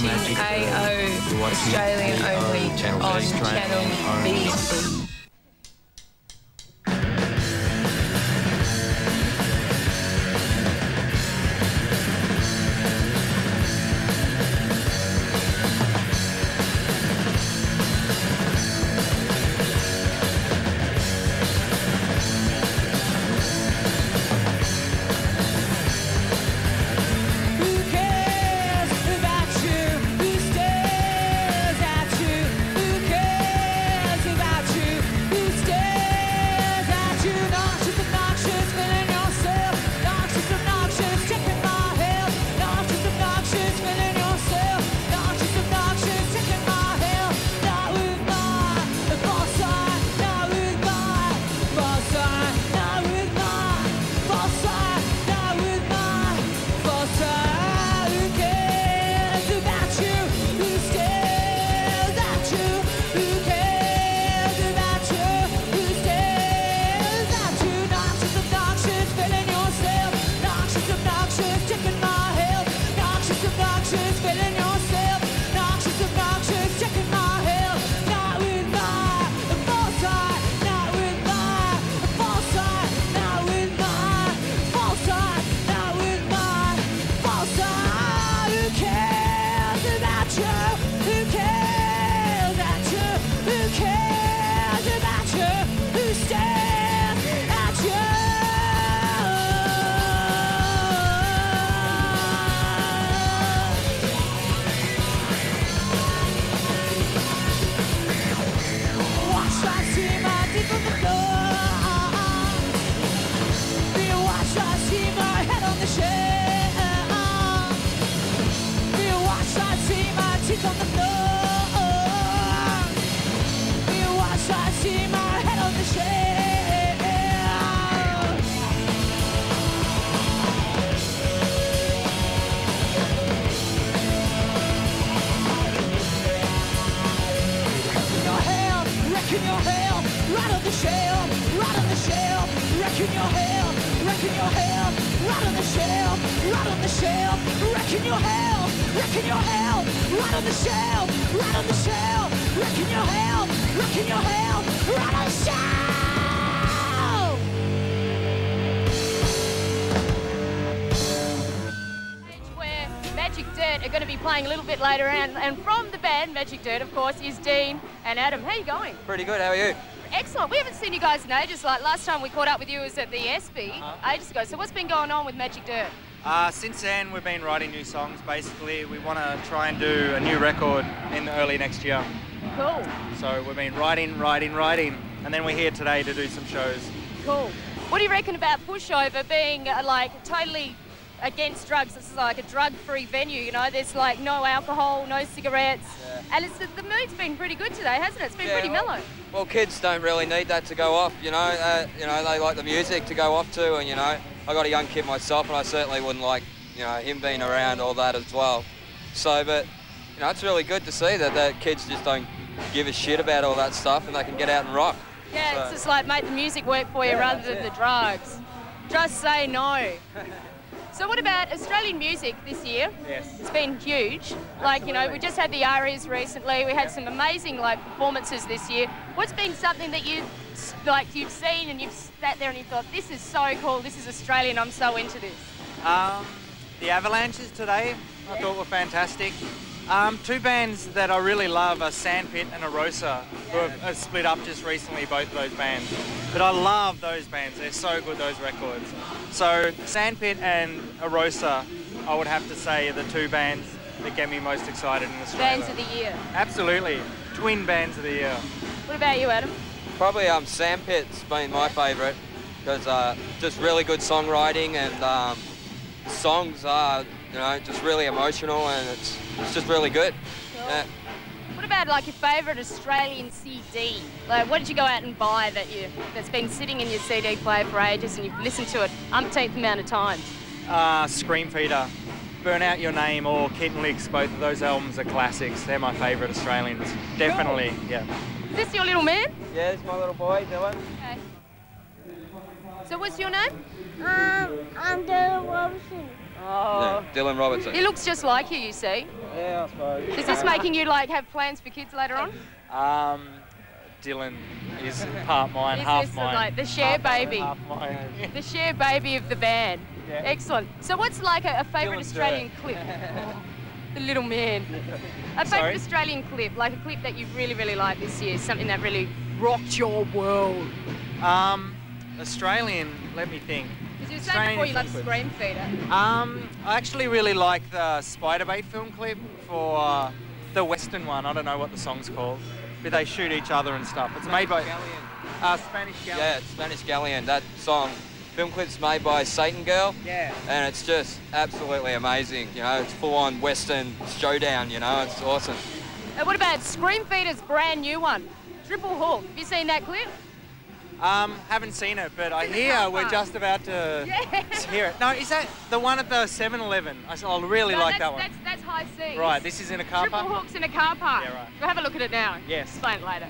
AO, Australian only on Channel B. Are going to be playing a little bit later on, and from the band Magic Dirt, of course, is Dean and Adam. How are you going? Pretty good, how are you? Excellent. We haven't seen you guys in ages. Like last time we caught up with you was at the ESPY ages ago. So what's been going on with Magic Dirt? Since then, we've been writing new songs. Basically, we want to try and do a new record in early next year. Cool. So we've been writing, and then we're here today to do some shows. Cool. What do you reckon about Pushover being like totally against drugs? This is like a drug-free venue, you know, there's like no alcohol, no cigarettes, and the mood's been pretty good today, hasn't it? It's been pretty mellow. Well, kids don't really need that to go off, you know, they like the music to go off to, and, you know, I got a young kid myself, and I certainly wouldn't like, you know, him being around all that as well. So, but, you know, it's really good to see that kids just don't give a shit about all that stuff, and they can get out and rock. Yeah, so it's just like make the music work for you rather than the drugs. Just say no. So what about Australian music this year? Yes. It's been huge. Like, you know, we just had the ARIAs recently. We had some amazing, like, performances this year. What's been something that you've seen and you've sat there and you thought, this is so cool, this is Australian, I'm so into this? The Avalanches today, I thought were fantastic. Two bands that I really love are Sandpit and Arosa, who have split up just recently, both of those bands. But I love those bands, they're so good, those records. So Sandpit and Arosa, I would have to say, are the two bands that get me most excited in Australia. Bands of the year. Absolutely, twin bands of the year. What about you, Adam? Probably Sandpit's been my favourite, because just really good songwriting, and songs are, you know, just really emotional, and it's just really good. Cool. Yeah. What about like your favourite Australian CD? Like, what did you go out and buy that's been sitting in your CD player for ages and you've listened to it umpteenth amount of times? Scream Feeder, Burn Out Your Name, or Kitten Licks. Both of those albums are classics. They're my favourite Australians. Definitely, cool. Yeah. Is this your little man? Yeah, it's my little boy, Dylan. Okay. So what's your name? I'm Dylan Robertson. Oh. Yeah, Dylan Robertson. He looks just like you see. Yeah, I suppose. Is this making you like have plans for kids later on? Dylan is part mine, Is half this mine. like the share baby? Half mine. The share baby of the band. Yeah. Excellent. So what's like a favourite Dylan's Australian clip? The little man. A favourite Sorry? Australian clip, like a clip that you really, really liked this year, something that really rocked your world. Australian, let me think. Because you were saying before you love Scream Feeder. I actually really like the Spiderbait film clip for the Western one. I don't know what the song's called, but they shoot each other and stuff. It's made by Spanish Galleon. Yeah, it's Spanish Galleon. That song, film clip's made by Satan Girl. Yeah. And it's just absolutely amazing. You know, it's full-on Western showdown. You know, it's awesome. And what about Scream Feeder's brand new one, Triple Hook? Have you seen that clip? Haven't seen it, but I hear we're just about to hear it. No, is that the one at the 7-Eleven? I really like that one. That's High Seas. Right, this is in a car Triple park? Hook's in a car park. Yeah, right. We'll have a look at it now. Yes. Explain it later.